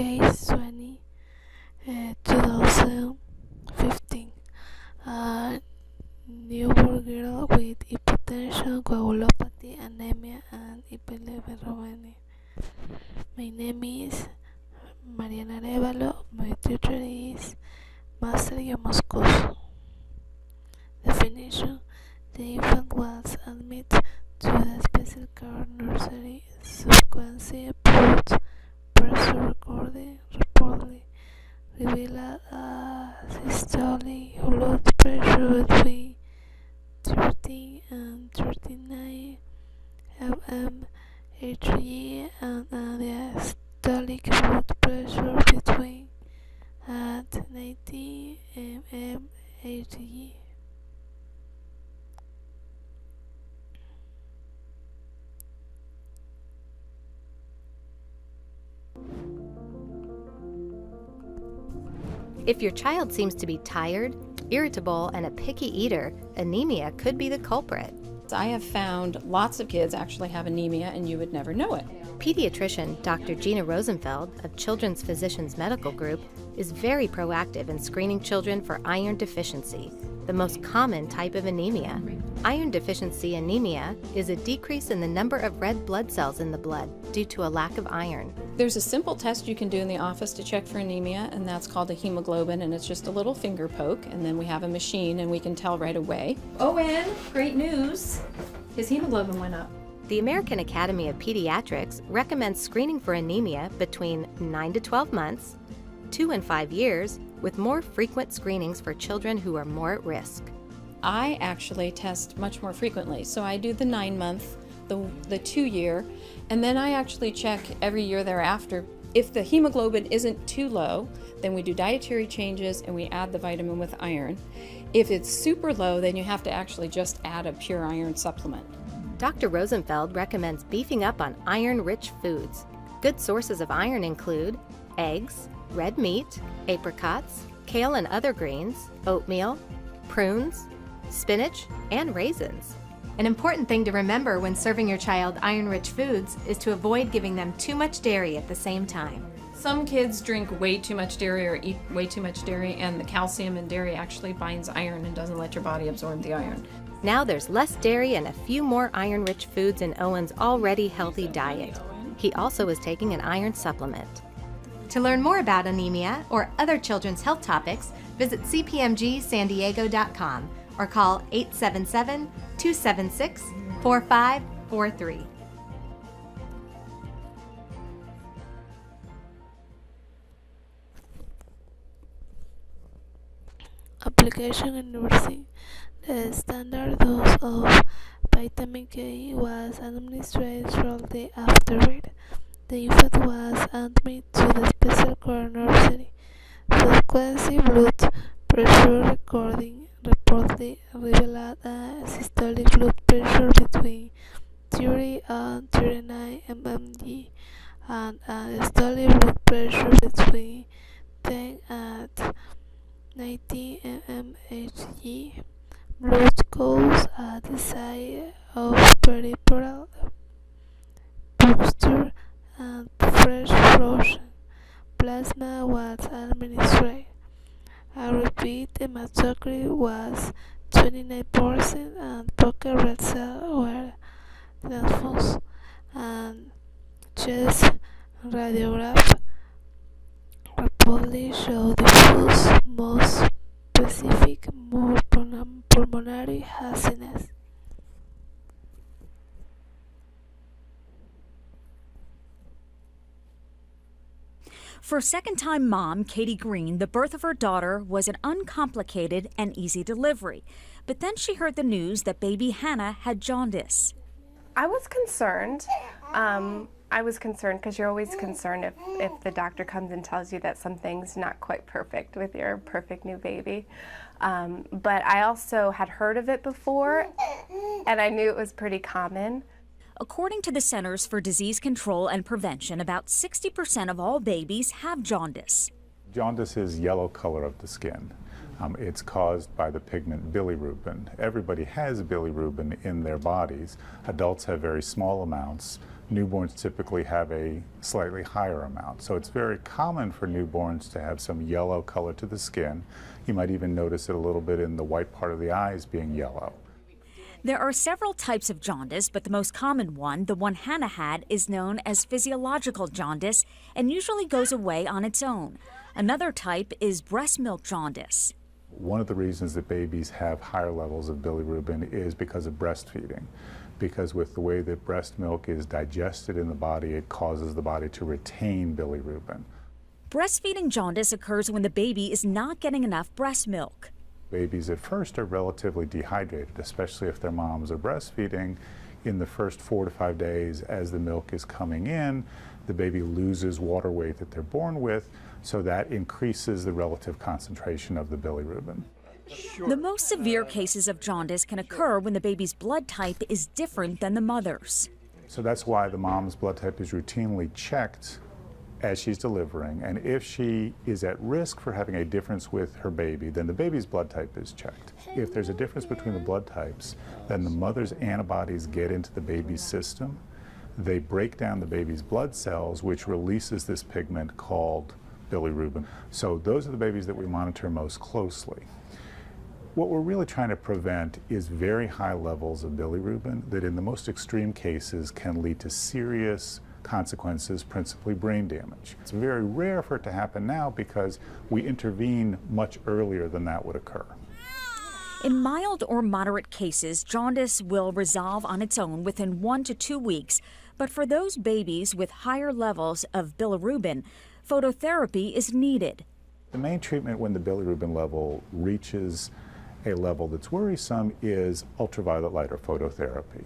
Case 20, 2015. A newborn girl with hypertension, coagulopathy, anemia, and hyperbilirubinemia. My name is Mariana. My tutor is Master Moscoso. Definition: the infant was admitted to the special care nursery. Subsequently, blood pressure reportedly revealed a systolic blood pressure between 13 and 39 mmHg and a diastolic blood pressure between at 90 mmHg. If your child seems to be tired, irritable, and a picky eater, anemia could be the culprit. I have found lots of kids actually have anemia and you would never know it. Pediatrician Dr. Gina Rosenfeld of Children's Physicians Medical Group is very proactive in screening children for iron deficiency, the most common type of anemia. Iron deficiency anemia is a decrease in the number of red blood cells in the blood due to a lack of iron. There's a simple test you can do in the office to check for anemia, and that's called a hemoglobin, and it's just a little finger poke, and then we have a machine and we can tell right away. Owen, great news! His hemoglobin went up. The American Academy of Pediatrics recommends screening for anemia between 9 to 12 months, 2 and 5 years, with more frequent screenings for children who are more at risk. I actually test much more frequently, so I do the 9-month, the 2-year, and then I actually check every year thereafter. If the hemoglobin isn't too low, then we do dietary changes and we add the vitamin with iron. If it's super low, then you have to actually just add a pure iron supplement. Dr. Rosenfeld recommends beefing up on iron-rich foods. Good sources of iron include eggs, red meat, apricots, kale and other greens, oatmeal, prunes, spinach, and raisins. An important thing to remember when serving your child iron-rich foods is to avoid giving them too much dairy at the same time. Some kids drink way too much dairy or eat way too much dairy, and the calcium in dairy actually binds iron and doesn't let your body absorb the iron. Now there's less dairy and a few more iron-rich foods in Owen's already healthy diet. He also is taking an iron supplement. To learn more about anemia or other children's health topics, visit cpmgsandiego.com or call 877-276-4543. Application in nursing. The standard dose of vitamin K was administered shortly afterward. The infant was admitted to the special care nursery. Subsequently, blood pressure reportedly revealed a systolic blood pressure between 30 and 39 mmHg and a diastolic blood pressure between 10 and 90 mmHg. Blood goes at the site of peripheral puncture and fresh frozen plasma was administered. A repeat hematocrit was 29% and pocket red cells were transfused, and chest radiograph reportedly showed diffuse, most specific pulmonary haziness. For second-time mom Katie Green, the birth of her daughter was an uncomplicated and easy delivery. But then she heard the news that baby Hannah had jaundice. I was concerned. Because you're always concerned if the doctor comes and tells you that something's not quite perfect with your perfect new baby. But I also had heard of it before, and I knew it was pretty common. According to the Centers for Disease Control and Prevention, about 60% of all babies have jaundice. Jaundice is yellow color of the skin. It's caused by the pigment bilirubin. Everybody has bilirubin in their bodies. Adults have very small amounts. newborns typically have a slightly higher amount. So it's very common for newborns to have some yellow color to the skin. You might even notice it a little bit in the white part of the eyes being yellow. There are several types of jaundice, but the most common one, the one Hannah had, is known as physiological jaundice and usually goes away on its own. Another type is breast milk jaundice. One of the reasons that babies have higher levels of bilirubin is because of breastfeeding. Because with the way that breast milk is digested in the body, it causes the body to retain bilirubin. Breastfeeding jaundice occurs when the baby is not getting enough breast milk. Babies at first are relatively dehydrated, especially if their moms are breastfeeding. In the first 4 to 5 days, as the milk is coming in, the baby loses water weight that they're born with, so that increases the relative concentration of the bilirubin. The most severe cases of jaundice can occur when the baby's blood type is different than the mother's. So that's why the mom's blood type is routinely checked as she's delivering, and if she is at risk for having a difference with her baby, then the baby's blood type is checked. If there's a difference between the blood types, then the mother's antibodies get into the baby's system. They break down the baby's blood cells, which releases this pigment called bilirubin. So those are the babies that we monitor most closely. What we're really trying to prevent is very high levels of bilirubin that in the most extreme cases can lead to serious consequences, principally brain damage. It's very rare for it to happen now because we intervene much earlier than that would occur. In mild or moderate cases, jaundice will resolve on its own within 1 to 2 weeks, but for those babies with higher levels of bilirubin, phototherapy is needed. The main treatment when the bilirubin level reaches a level that's worrisome is ultraviolet light or phototherapy.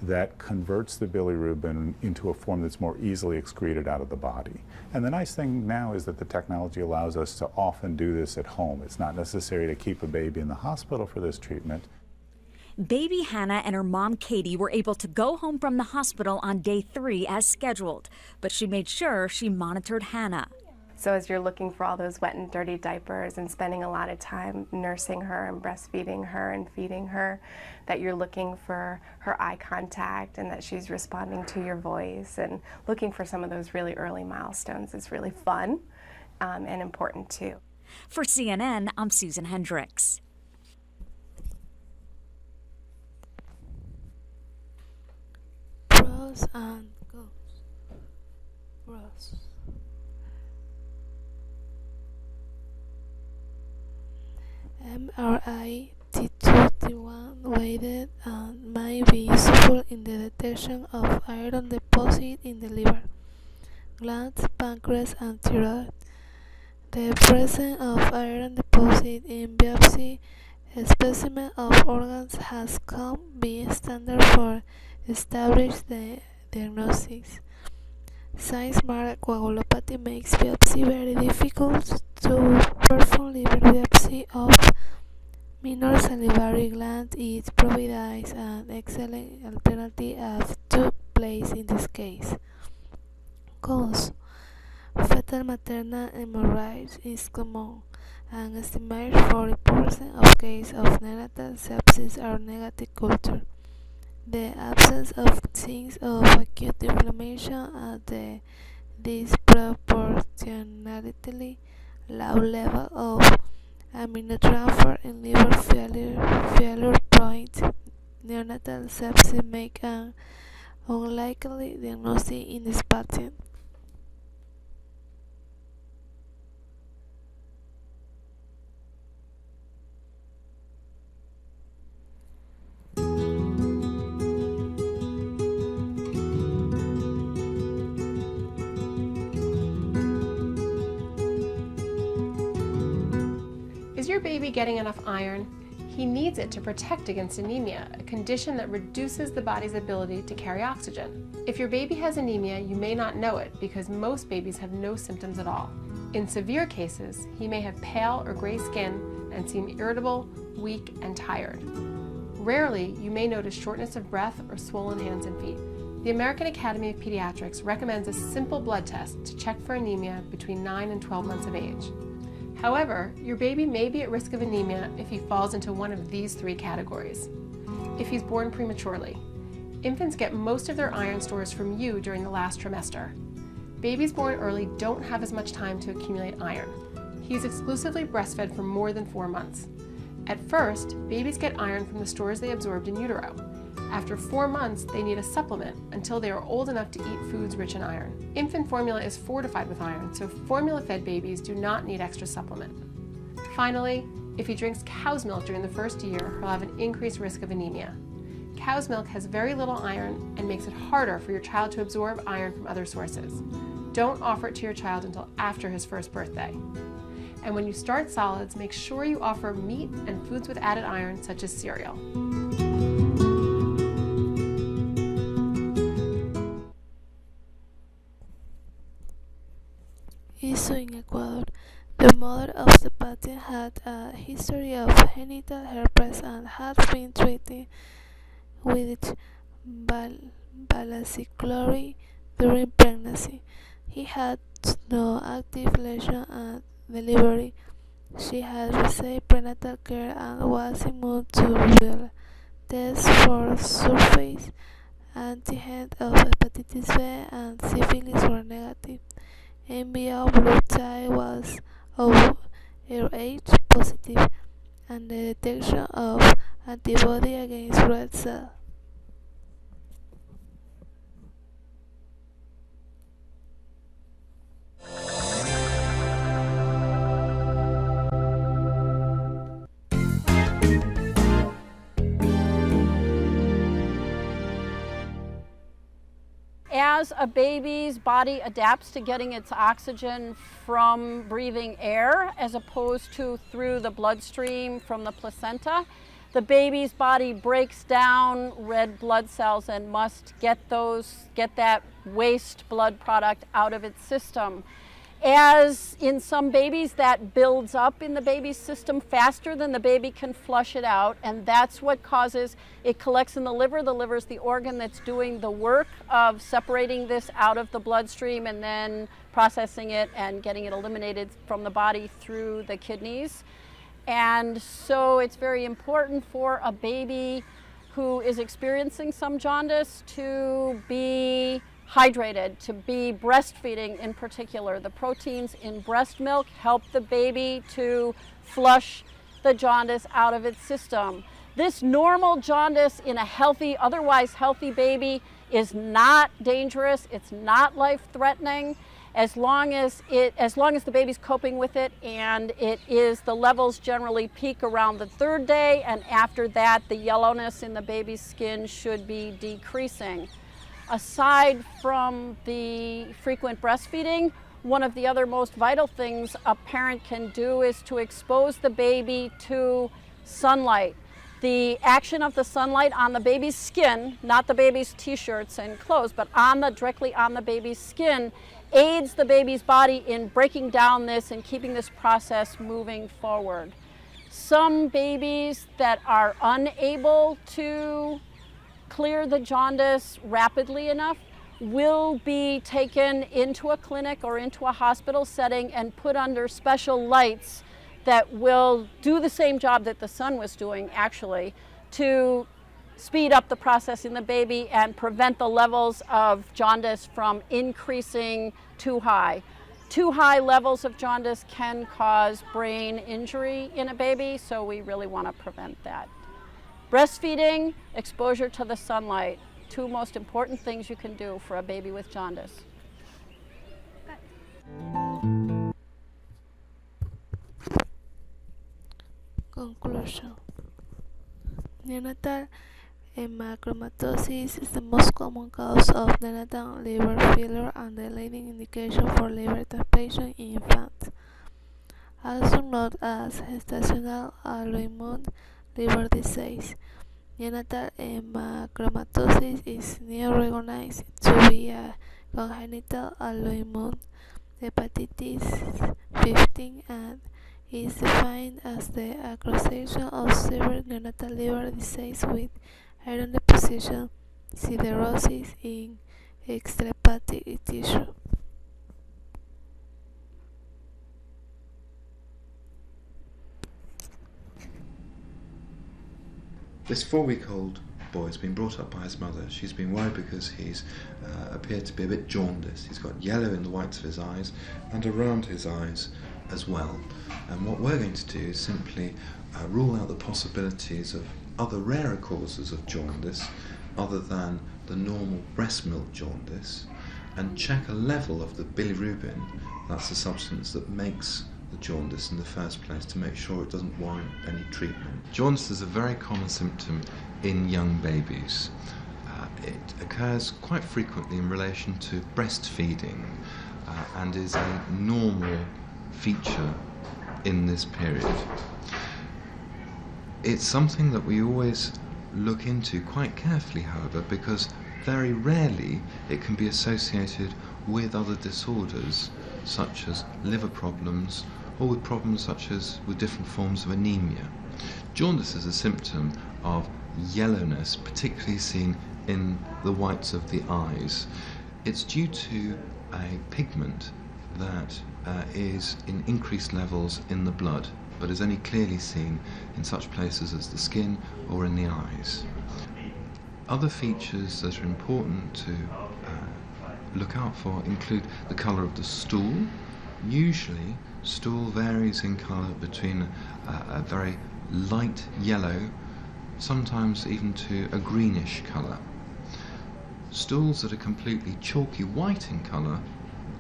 That converts the bilirubin into a form that's more easily excreted out of the body. And the nice thing now is that the technology allows us to often do this at home. It's not necessary to keep a baby in the hospital for this treatment. Baby Hannah and her mom Katie were able to go home from the hospital on day 3 as scheduled, but she made sure she monitored Hannah. So as you're looking for all those wet and dirty diapers and spending a lot of time nursing her and breastfeeding her and feeding her, that you're looking for her eye contact and that she's responding to your voice, and looking for some of those really early milestones is really fun and important too. For CNN, I'm Susan Hendricks. Pros and cons. Pros. MRI T2, T1 weighted and might be useful in the detection of iron deposit in the liver, glands, pancreas, and thyroid. The presence of iron deposit in biopsy specimen of organs has come be standard for establish the diagnosis. Since coagulopathy makes biopsy very difficult, to perform liver biopsy of minor salivary gland, it provides an excellent alternative as took place in this case. Cause: fetal maternal hemorrhage is common. An estimated 40% of cases of neonatal sepsis are negative culture. The absence of signs of acute inflammation at the disproportionately low level of aminotransfer in liver failure point neonatal sepsis make an unlikely diagnosis in this patient. Is your baby getting enough iron? He needs it to protect against anemia, a condition that reduces the body's ability to carry oxygen. If your baby has anemia, you may not know it because most babies have no symptoms at all. In severe cases, he may have pale or gray skin and seem irritable, weak, and tired. Rarely, you may notice shortness of breath or swollen hands and feet. The American Academy of Pediatrics recommends a simple blood test to check for anemia between 9 and 12 months of age. However, your baby may be at risk of anemia if he falls into one of these 3 categories. If he's born prematurely, Infants get most of their iron stores from you during the last trimester. Babies born early don't have as much time to accumulate iron. He's exclusively breastfed for more than 4 months. At first, babies get iron from the stores they absorbed in utero. After 4 months, they need a supplement until they are old enough to eat foods rich in iron. Infant formula is fortified with iron, so formula-fed babies do not need extra supplement. Finally, if he drinks cow's milk during the first year, he'll have an increased risk of anemia. Cow's milk has very little iron and makes it harder for your child to absorb iron from other sources. Don't offer it to your child until after his first birthday. And when you start solids, make sure you offer meat and foods with added iron, such as cereal. Also in Ecuador, the mother of the patient had a history of genital herpes and had been treated with valacyclovir during pregnancy. He had no active lesion at delivery. She had received prenatal care and was immune to rubella. Tests for surface antigen of hepatitis B and syphilis were negative. MBO blood type was ORH positive, and the detection of antibody against red cell. As a baby's body adapts to getting its oxygen from breathing air as opposed to through the bloodstream from the placenta, the baby's body breaks down red blood cells and must get that waste blood product out of its system. As in some babies, that builds up in the baby's system faster than the baby can flush it out, and that's what causes it collects in the liver. The liver is the organ that's doing the work of separating this out of the bloodstream and then processing it and getting it eliminated from the body through the kidneys. And so it's very important for a baby who is experiencing some jaundice to be hydrated, to be breastfeeding in particular. The proteins in breast milk help the baby to flush the jaundice out of its system. This normal jaundice in a healthy, otherwise healthy baby is not dangerous, it's not life-threatening, as long as the baby's coping with it, and the levels generally peak around the 3rd day, and after that the yellowness in the baby's skin should be decreasing. Aside from the frequent breastfeeding, one of the other most vital things a parent can do is to expose the baby to sunlight. The action of the sunlight on the baby's skin, not the baby's t-shirts and clothes, but directly on the baby's skin, aids the baby's body in breaking down this and keeping this process moving forward. Some babies that are unable to clear the jaundice rapidly enough will be taken into a clinic or into a hospital setting and put under special lights that will do the same job that the sun was doing, actually, to speed up the process in the baby and prevent the levels of jaundice from increasing too high. Too high levels of jaundice can cause brain injury in a baby, so we really want to prevent that. Breastfeeding, exposure to the sunlight, 2 most important things you can do for a baby with jaundice. Conclusion. Neonatal hemochromatosis is the most common cause of neonatal liver failure and the leading indication for liver transplantation in infants, also known as gestational autoimmune liver disease. Neonatal hemochromatosis is now recognized to be a congenital autoimmune hepatitis 15 and is defined as the accusation of severe neonatal liver disease with iron deposition, cirrhosis in extrahepatic tissue. This 4-week-old boy has been brought up by his mother. She's been worried because he's appeared to be a bit jaundiced. He's got yellow in the whites of his eyes and around his eyes as well. And what we're going to do is simply rule out the possibilities of other rarer causes of jaundice other than the normal breast milk jaundice, and check a level of the bilirubin, that's the substance that makes the jaundice in the first place, to make sure it doesn't warrant any treatment. Jaundice is a very common symptom in young babies. It occurs quite frequently in relation to breastfeeding and is a normal feature in this period. It's something that we always look into quite carefully, however, because very rarely it can be associated with other disorders such as liver problems or with problems such as with different forms of anemia. Jaundice is a symptom of yellowness, particularly seen in the whites of the eyes. It's due to a pigment that is in increased levels in the blood, but is only clearly seen in such places as the skin or in the eyes. Other features that are important to look out for include the colour of the stool. Usually, stool varies in colour between a very light yellow, sometimes even to a greenish colour. Stools that are completely chalky white in colour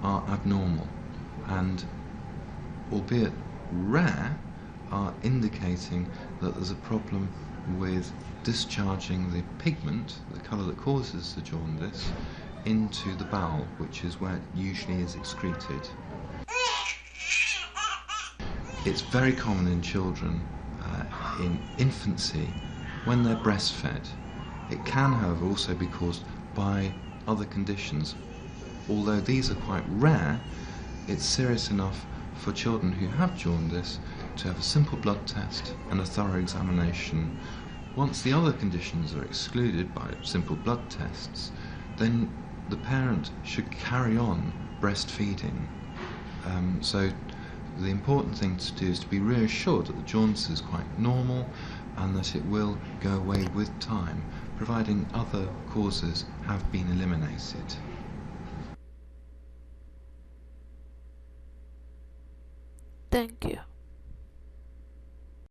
are abnormal and, albeit rare, are indicating that there's a problem with discharging the pigment, the colour that causes the jaundice, into the bowel, which is where it usually is excreted. It's very common in children in infancy when they're breastfed. It can, however, also be caused by other conditions. Although these are quite rare, it's serious enough for children who have jaundice to have a simple blood test and a thorough examination. Once the other conditions are excluded by simple blood tests, then the parent should carry on breastfeeding. So the important thing to do is to be reassured that the jaundice is quite normal and that it will go away with time, providing other causes have been eliminated. Thank you.